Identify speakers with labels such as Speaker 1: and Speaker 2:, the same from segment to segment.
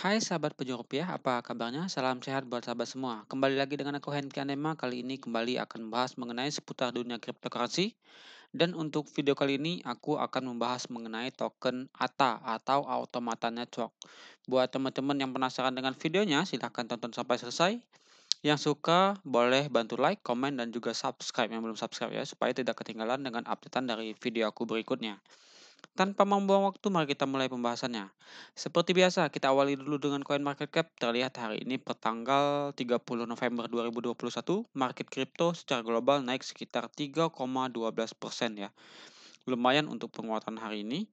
Speaker 1: Hai sahabat pejuang rupiah, apa kabarnya? Salam sehat buat sahabat semua. Kembali lagi dengan aku Henki Anema. Kali ini kembali akan membahas mengenai seputar dunia cryptocurrency. Dan untuk video kali ini aku akan membahas mengenai token ATA atau Automata Network. Buat teman-teman yang penasaran dengan videonya, silahkan tonton sampai selesai. Yang suka boleh bantu like, komen, dan juga subscribe yang belum subscribe ya, supaya tidak ketinggalan dengan updatean dari video aku berikutnya. Tanpa membuang waktu, mari kita mulai pembahasannya. Seperti biasa, kita awali dulu dengan coin market cap. Terlihat hari ini pertanggal 30 November 2021, market crypto secara global naik sekitar 3,12% ya. Lumayan untuk penguatan hari ini.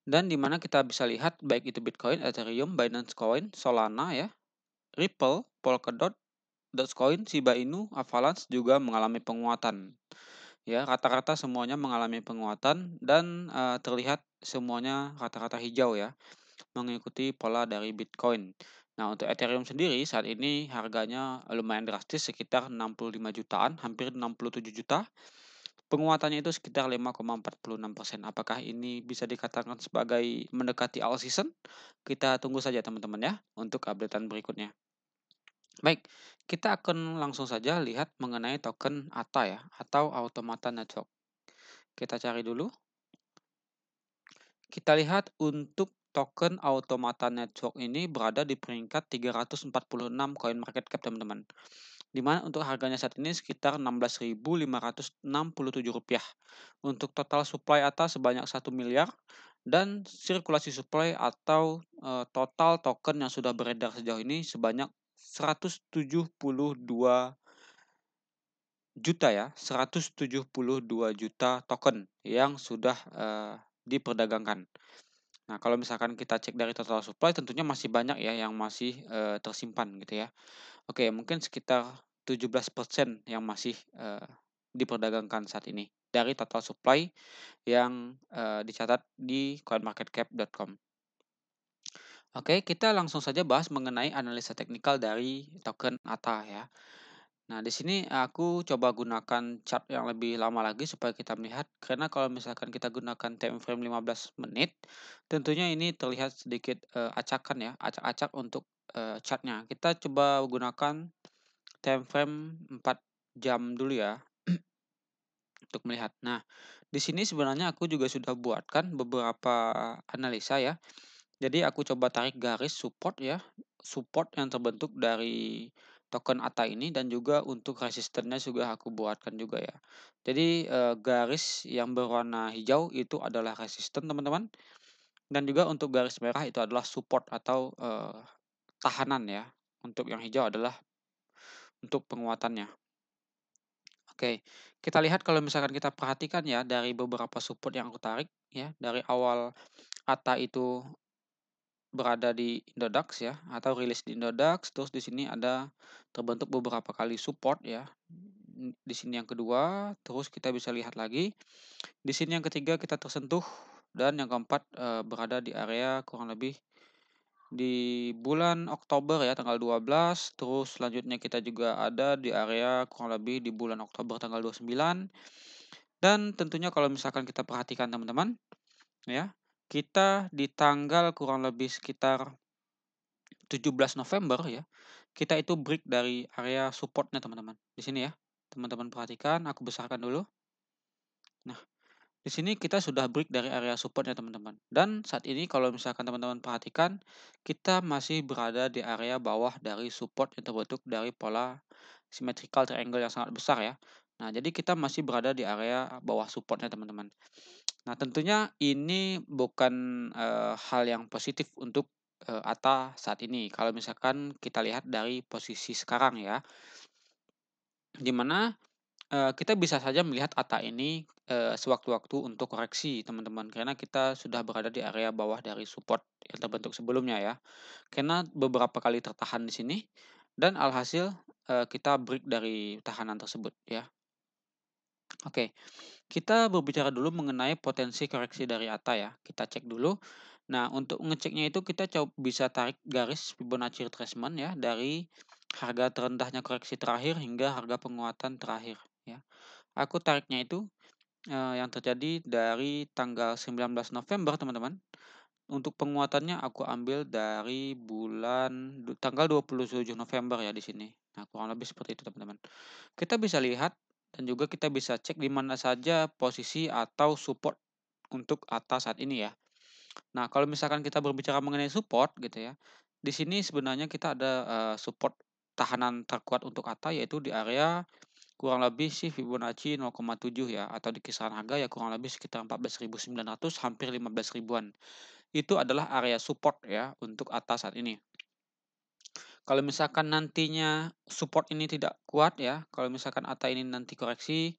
Speaker 1: Dan di mana kita bisa lihat baik itu Bitcoin, Ethereum, Binance Coin, Solana ya, Ripple, Polkadot, Dogecoin, Shiba Inu, Avalanche juga mengalami penguatan. Ya, rata-rata semuanya mengalami penguatan dan terlihat semuanya rata-rata hijau ya, mengikuti pola dari Bitcoin. Nah, untuk Ethereum sendiri saat ini harganya lumayan drastis sekitar 65 jutaan, hampir 67 juta. Penguatannya itu sekitar 5,46%. Apakah ini bisa dikatakan sebagai mendekati all season? Kita tunggu saja teman-teman ya untuk updatean berikutnya. Baik, kita akan langsung saja lihat mengenai token ATA ya, atau Automata Network. Kita cari dulu. Kita lihat untuk token Automata Network ini berada di peringkat 346 coin market cap teman-teman. Di mana untuk harganya saat ini sekitar Rp16.567. Untuk total supply ATA sebanyak 1 miliar dan sirkulasi supply atau total token yang sudah beredar sejauh ini sebanyak 172 juta ya, 172 juta token yang sudah diperdagangkan. Nah, kalau misalkan kita cek dari total supply tentunya masih banyak ya yang masih tersimpan gitu ya. Oke, mungkin sekitar 17% yang masih diperdagangkan saat ini dari total supply yang dicatat di coinmarketcap.com. Oke, kita langsung saja bahas mengenai analisa teknikal dari token ATA ya. Nah, di sini aku coba gunakan chart yang lebih lama lagi supaya kita melihat, karena kalau misalkan kita gunakan time frame 15 menit, tentunya ini terlihat sedikit acakan ya, acak-acak untuk chartnya. Kita coba gunakan time frame 4 jam dulu ya untuk melihat. Nah, di sini sebenarnya aku juga sudah buatkan beberapa analisa ya. Jadi aku coba tarik garis support ya, support yang terbentuk dari token ATA ini dan juga untuk resistennya juga aku buatkan juga ya. Jadi garis yang berwarna hijau itu adalah resisten teman-teman, dan juga untuk garis merah itu adalah support atau tahanan ya. Untuk yang hijau adalah untuk penguatannya. Oke, kita lihat kalau misalkan kita perhatikan ya dari beberapa support yang aku tarik ya dari awal ATA itu berada di Indodax ya, atau rilis di Indodax, terus di sini ada terbentuk beberapa kali support ya. Di sini yang kedua, terus kita bisa lihat lagi. Di sini yang ketiga kita tersentuh dan yang keempat berada di area kurang lebih di bulan Oktober ya tanggal 12, terus selanjutnya kita juga ada di area kurang lebih di bulan Oktober tanggal 29. Dan tentunya kalau misalkan kita perhatikan teman-teman ya, kita di tanggal kurang lebih sekitar 17 November ya, kita itu break dari area supportnya teman-teman. Di sini ya, teman-teman perhatikan, aku besarkan dulu. Nah, di sini kita sudah break dari area supportnya teman-teman. Dan saat ini kalau misalkan teman-teman perhatikan, kita masih berada di area bawah dari support yang terbentuk dari pola symmetrical triangle yang sangat besar ya. Nah, jadi kita masih berada di area bawah supportnya teman-teman. Nah, tentunya ini bukan hal yang positif untuk ATA saat ini. Kalau misalkan kita lihat dari posisi sekarang ya, di mana kita bisa saja melihat ATA ini sewaktu-waktu untuk koreksi teman-teman, karena kita sudah berada di area bawah dari support yang terbentuk sebelumnya ya. Karena beberapa kali tertahan di sini dan alhasil kita break dari tahanan tersebut ya. Oke. Kita berbicara dulu mengenai potensi koreksi dari ATA ya. Kita cek dulu. Nah, untuk ngeceknya itu kita bisa tarik garis Fibonacci retracement ya dari harga terendahnya koreksi terakhir hingga harga penguatan terakhir ya. Aku tariknya itu yang terjadi dari tanggal 19 November teman-teman. untuk penguatannya aku ambil dari tanggal 27 November ya di sini. Nah, kurang lebih seperti itu teman-teman. Kita bisa lihat dan juga kita bisa cek di mana saja posisi atau support untuk ATA saat ini ya. Nah, kalau misalkan kita berbicara mengenai support gitu ya, di sini sebenarnya kita ada, support tahanan terkuat untuk ATA yaitu di area kurang lebih sih Fibonacci 0,7 ya, atau di kisaran harga ya kurang lebih sekitar 14.900 hampir 15 ribuan. Itu adalah area support ya untuk ATA saat ini. Kalau misalkan nantinya support ini tidak kuat ya, kalau misalkan ATA ini nanti koreksi,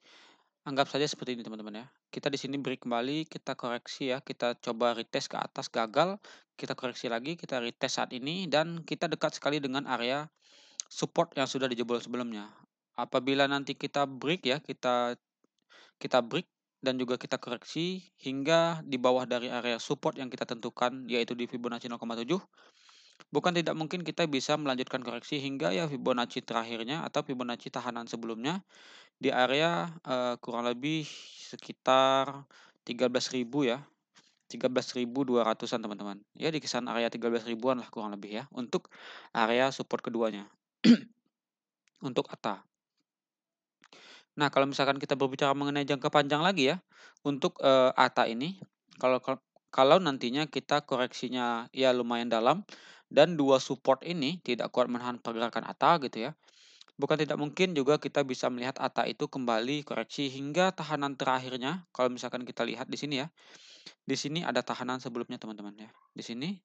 Speaker 1: anggap saja seperti ini teman-teman ya. Kita di sini break kembali, kita koreksi ya, kita coba retest ke atas gagal, kita koreksi lagi, kita retest saat ini dan kita dekat sekali dengan area support yang sudah dijebol sebelumnya. Apabila nanti kita break ya, kita kita break dan juga kita koreksi hingga di bawah dari area support yang kita tentukan yaitu di Fibonacci 0,7, bukan tidak mungkin kita bisa melanjutkan koreksi hingga ya Fibonacci terakhirnya atau Fibonacci tahanan sebelumnya di area, kurang lebih sekitar 13.000 ya, 13.200-an teman-teman. Ya di kisaran area 13 ribuan lah kurang lebih ya, untuk area support keduanya, untuk ATA. Nah, kalau misalkan kita berbicara mengenai jangka panjang lagi ya, untuk, ATA ini, kalau kalau nantinya kita koreksinya ya lumayan dalam dan 2 support ini tidak kuat menahan pergerakan ATA gitu ya, bukan tidak mungkin juga kita bisa melihat ATA itu kembali koreksi hingga tahanan terakhirnya, kalau misalkan kita lihat di sini ya, di sini ada tahanan sebelumnya teman-teman ya. Di sini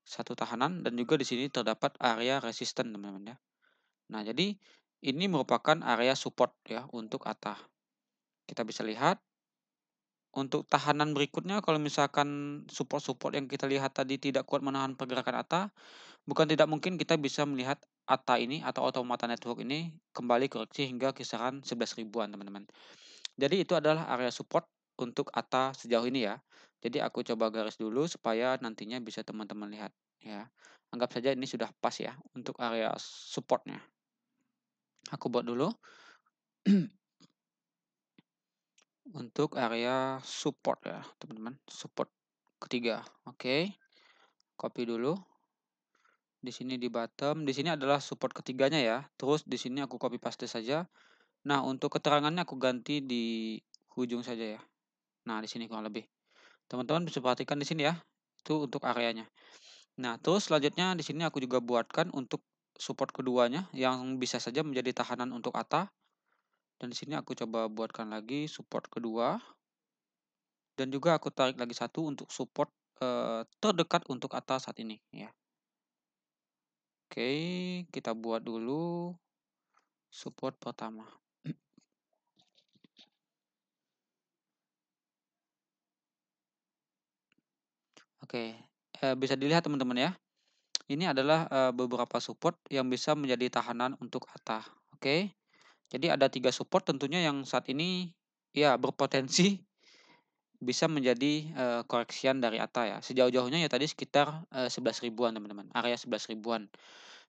Speaker 1: satu tahanan dan juga di sini terdapat area resisten teman-teman ya. Nah, jadi ini merupakan area support ya untuk ATA. Kita bisa lihat untuk tahanan berikutnya kalau misalkan support-support yang kita lihat tadi tidak kuat menahan pergerakan ATA, bukan tidak mungkin kita bisa melihat ATA ini atau Automata Network ini kembali koreksi hingga kisaran 11 ribuan teman-teman. Jadi itu adalah area support untuk ATA sejauh ini ya. Jadi aku coba garis dulu supaya nantinya bisa teman-teman lihat ya. Anggap saja ini sudah pas ya untuk area supportnya. Aku buat dulu untuk area support ya teman-teman. Support ketiga. Oke, copy dulu. Di sini di bottom, di sini adalah support ketiganya ya. Terus di sini aku copy paste saja. Nah, untuk keterangannya aku ganti di ujung saja ya. Nah, di sini kurang lebih. Teman-teman bisa perhatikan di sini ya. Itu untuk areanya. Nah, terus selanjutnya di sini aku juga buatkan untuk support keduanya yang bisa saja menjadi tahanan untuk ATA. Dan di sini aku coba buatkan lagi support kedua dan juga aku tarik lagi satu untuk support terdekat untuk ATA saat ini ya. Oke, kita buat dulu support pertama. Oke, bisa dilihat teman-teman ya. Ini adalah, beberapa support yang bisa menjadi tahanan untuk ATA. Oke. Jadi ada 3 support tentunya yang saat ini ya berpotensi bisa menjadi, koreksian dari ATA ya. Sejauh-jauhnya ya tadi sekitar, 11 ribuan teman-teman, area 11 ribuan.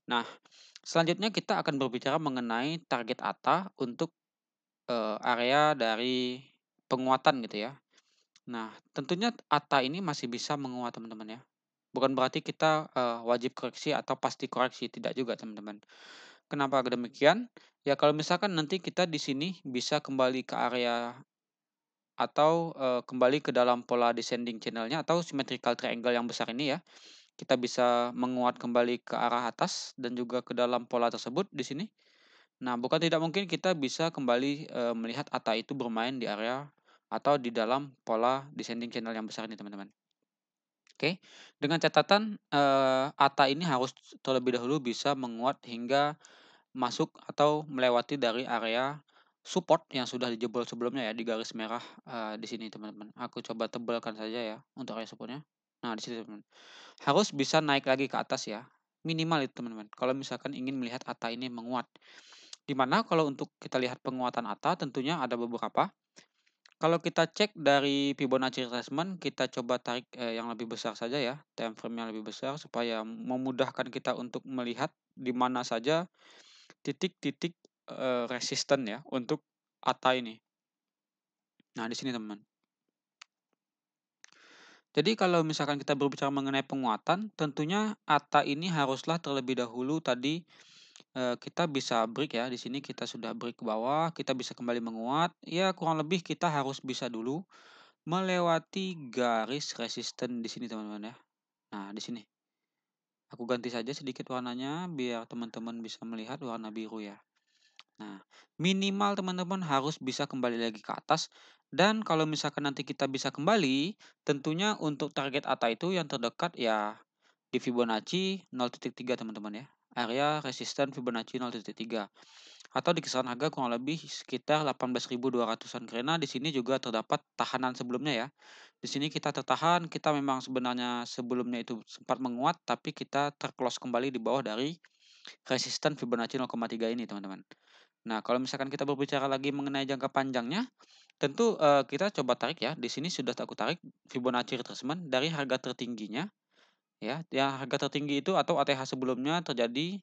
Speaker 1: Nah, selanjutnya kita akan berbicara mengenai target ATA untuk, area dari penguatan gitu ya. Nah, tentunya ATA ini masih bisa menguat teman-teman ya. Bukan berarti kita, wajib koreksi atau pasti koreksi, tidak juga teman-teman. Kenapa demikian? Ya kalau misalkan nanti kita di sini bisa kembali ke area atau, kembali ke dalam pola descending channel-nya atau symmetrical triangle yang besar ini ya, kita bisa menguat kembali ke arah atas dan juga ke dalam pola tersebut di sini. Nah, bukan tidak mungkin kita bisa kembali, melihat ATA itu bermain di area atau di dalam pola descending channel yang besar ini teman-teman. Oke, dengan catatan, ATA ini harus terlebih dahulu bisa menguat hingga masuk atau melewati dari area support yang sudah dijebol sebelumnya ya di garis merah, di sini teman-teman. Aku coba tebalkan saja ya untuk area supportnya. Nah di sini teman. Harus bisa naik lagi ke atas ya, minimal itu teman-teman. Kalau misalkan ingin melihat ATA ini menguat. Dimana kalau untuk kita lihat penguatan ATA tentunya ada beberapa. Kalau kita cek dari Fibonacci retracement, kita coba tarik, yang lebih besar saja ya, time frame yang lebih besar supaya memudahkan kita untuk melihat di mana saja titik-titik, resisten ya untuk ATA ini. Nah di sini teman. Jadi kalau misalkan kita berbicara mengenai penguatan, tentunya ATA ini haruslah terlebih dahulu tadi, kita bisa break ya, di sini kita sudah break ke bawah, kita bisa kembali menguat, ya kurang lebih kita harus bisa dulu melewati garis resisten di sini teman-teman ya. Nah di sini, aku ganti saja sedikit warnanya biar teman-teman bisa melihat warna biru ya. Nah, minimal teman-teman harus bisa kembali lagi ke atas dan kalau misalkan nanti kita bisa kembali, tentunya untuk target ATA itu yang terdekat ya di Fibonacci 0,3 teman-teman ya. Area resisten Fibonacci 0,3 atau di kisaran harga kurang lebih sekitar 18.200-an karena di sini juga terdapat tahanan sebelumnya ya. Di sini kita tertahan, kita memang sebenarnya sebelumnya itu sempat menguat tapi kita terclose kembali di bawah dari resisten Fibonacci 0,3 ini teman-teman. Nah, kalau misalkan kita berbicara lagi mengenai jangka panjangnya, tentu, kita coba tarik ya, di sini sudah aku tarik Fibonacci retracement dari harga tertingginya ya harga tertinggi itu atau ATH sebelumnya terjadi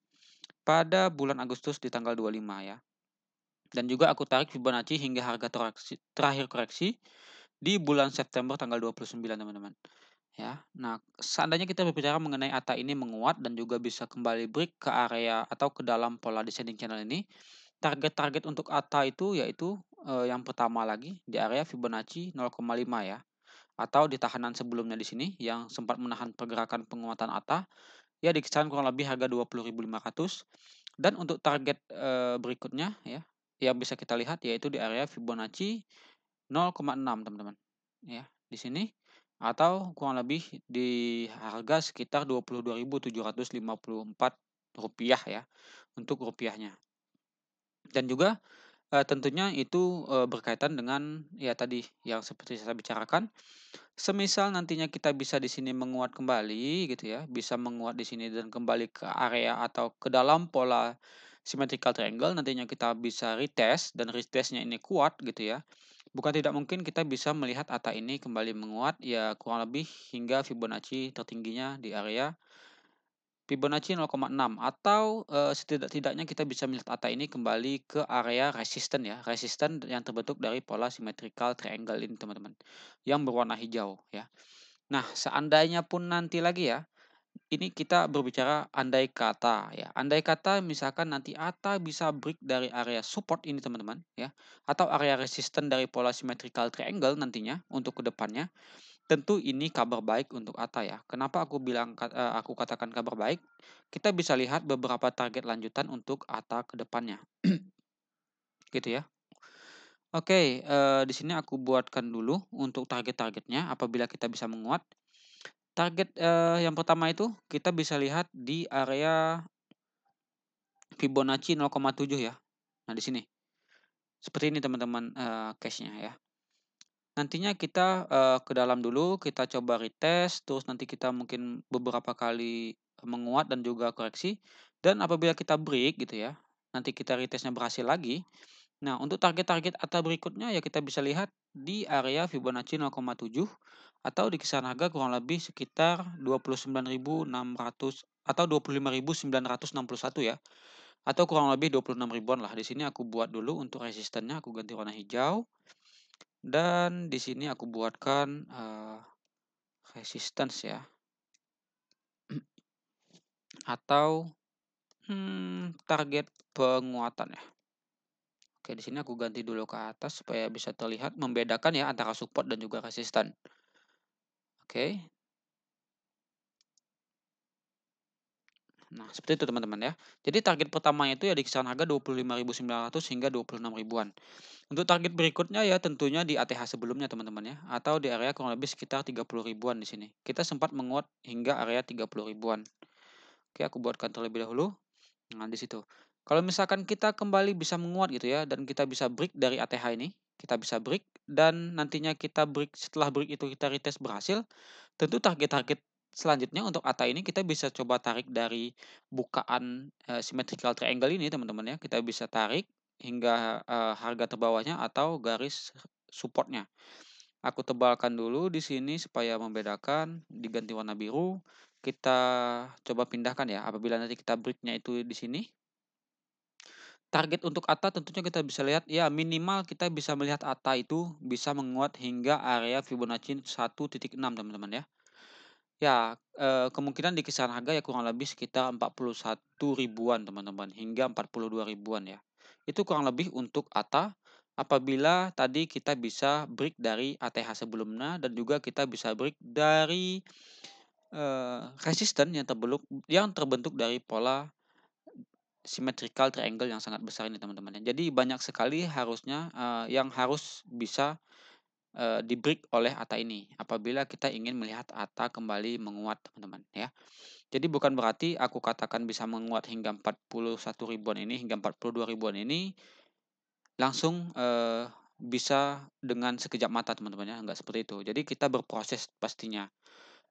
Speaker 1: pada bulan Agustus di tanggal 25 ya. Dan juga aku tarik Fibonacci hingga harga terakhir koreksi di bulan September tanggal 29 teman-teman, ya. Nah, seandainya kita berbicara mengenai ATA ini menguat dan juga bisa kembali break ke area atau ke dalam pola descending channel ini, target-target untuk ATA itu yaitu, yang pertama lagi di area Fibonacci 0,5 ya, atau di tahanan sebelumnya di sini yang sempat menahan pergerakan penguatan ATA, ya di kisaran kurang lebih harga 20.500 dan untuk target, berikutnya ya, yang bisa kita lihat yaitu di area Fibonacci 0,6 teman-teman, ya di sini atau kurang lebih di harga sekitar Rp22.754 ya untuk rupiahnya. Dan juga, tentunya itu, berkaitan dengan ya tadi yang seperti saya bicarakan, semisal nantinya kita bisa di sini menguat kembali gitu ya, bisa menguat di sini dan kembali ke area atau ke dalam pola symmetrical triangle, nantinya kita bisa retest dan retest-nya ini kuat gitu ya. Bukan tidak mungkin kita bisa melihat ATA ini kembali menguat ya kurang lebih hingga Fibonacci tertingginya di area Fibonacci 0,6 atau, setidak-tidaknya kita bisa melihat ATA ini kembali ke area resisten ya, resisten yang terbentuk dari pola symmetrical triangle ini teman-teman, yang berwarna hijau ya. Nah, seandainya pun nanti lagi ya, ini kita berbicara andai kata ya, andai kata misalkan nanti ATA bisa break dari area support ini teman-teman ya, atau area resisten dari pola symmetrical triangle nantinya untuk kedepannya. Tentu ini kabar baik untuk ATA ya. Kenapa aku katakan kabar baik? Kita bisa lihat beberapa target lanjutan untuk ATA ke depannya, gitu ya. Oke, di sini aku buatkan dulu untuk target-targetnya apabila kita bisa menguat. Target, yang pertama itu kita bisa lihat di area Fibonacci 0,7 ya. Nah, di sini. Seperti ini teman-teman, case-nya ya. Nantinya kita, ke dalam dulu, kita coba retest, terus nanti kita mungkin beberapa kali menguat dan juga koreksi, dan apabila kita break gitu ya, nanti kita retest-nya berhasil lagi. Nah, untuk target-target ATA berikutnya ya kita bisa lihat di area Fibonacci 0,7 atau di kisaran harga kurang lebih sekitar 29.600 atau 25.961 ya, atau kurang lebih 26 ribuan lah. Di sini aku buat dulu untuk resistennya, aku ganti warna hijau. Dan di sini aku buatkan, resistance ya, atau, target penguatan ya. Oke, di sini aku ganti dulu ke atas supaya bisa terlihat membedakan ya antara support dan juga resisten. Oke. Nah, seperti itu teman-teman ya. Jadi target pertamanya itu ya di kisaran harga 25.900 hingga 26 ribuan. Untuk target berikutnya ya tentunya di ATH sebelumnya teman-teman ya, atau di area kurang lebih sekitar 30 ribuan di sini. Kita sempat menguat hingga area 30 ribuan. Oke, aku buatkan terlebih dahulu. Nah, di situ. Kalau misalkan kita kembali bisa menguat gitu ya, dan kita bisa break dari ATH ini, kita bisa break dan nantinya kita break, setelah break itu kita retest berhasil, tentu target-target selanjutnya untuk ATA ini kita bisa coba tarik dari bukaan, symmetrical triangle ini teman-teman ya, kita bisa tarik hingga, harga terbawahnya atau garis supportnya. Aku tebalkan dulu di sini supaya membedakan, diganti warna biru. Kita coba pindahkan ya, apabila nanti kita break-nya itu di sini, Target untuk ATA tentunya kita bisa lihat, ya minimal kita bisa melihat ATA itu bisa menguat hingga area Fibonacci 1,6 teman-teman ya. Ya, kemungkinan di kisaran harga ya kurang lebih sekitar 41 ribuan teman-teman, hingga 42 ribuan ya. Itu kurang lebih untuk ATA, apabila tadi kita bisa break dari ATH sebelumnya dan juga kita bisa break dari, resisten yang terbentuk dari pola symmetrical triangle yang sangat besar ini teman-teman ya. Jadi banyak sekali harusnya, yang harus bisa, di-break oleh ATA ini, apabila kita ingin melihat ATA kembali menguat teman-teman ya. Jadi bukan berarti aku katakan bisa menguat hingga 41 ribuan ini, hingga 42 ribuan ini langsung, bisa dengan sekejap mata teman-teman ya, enggak seperti itu. Jadi kita berproses pastinya.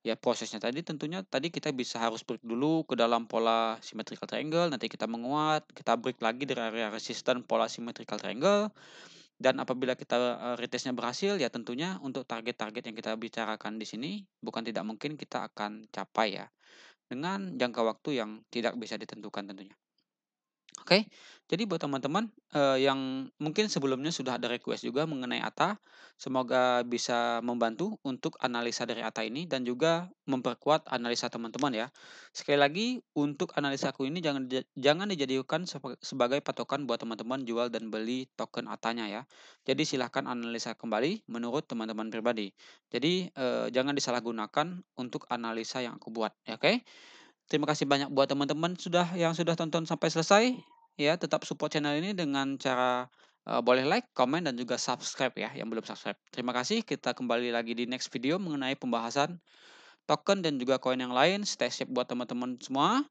Speaker 1: Ya prosesnya tadi tentunya tadi kita bisa harus break dulu ke dalam pola symmetrical triangle, nanti kita menguat, kita break lagi dari area resisten pola symmetrical triangle, dan apabila kita, retest-nya berhasil, ya tentunya untuk target-target yang kita bicarakan di sini, bukan tidak mungkin kita akan capai ya, dengan jangka waktu yang tidak bisa ditentukan tentunya. Oke, jadi buat teman-teman, yang mungkin sebelumnya sudah ada request juga mengenai ATA, semoga bisa membantu untuk analisa dari ATA ini dan juga memperkuat analisa teman-teman ya. Sekali lagi, untuk analisaku ini jangan dijadikan sebagai patokan buat teman-teman jual dan beli token ATA-nya ya. Jadi silahkan analisa kembali menurut teman-teman pribadi. Jadi, jangan disalahgunakan untuk analisa yang aku buat, ya oke? Terima kasih banyak buat teman-teman yang sudah tonton sampai selesai. Ya, tetap support channel ini dengan cara, boleh like, komen, dan juga subscribe ya, yang belum subscribe. Terima kasih, kita kembali lagi di next video mengenai pembahasan token dan juga koin yang lain. Stay safe buat teman-teman semua.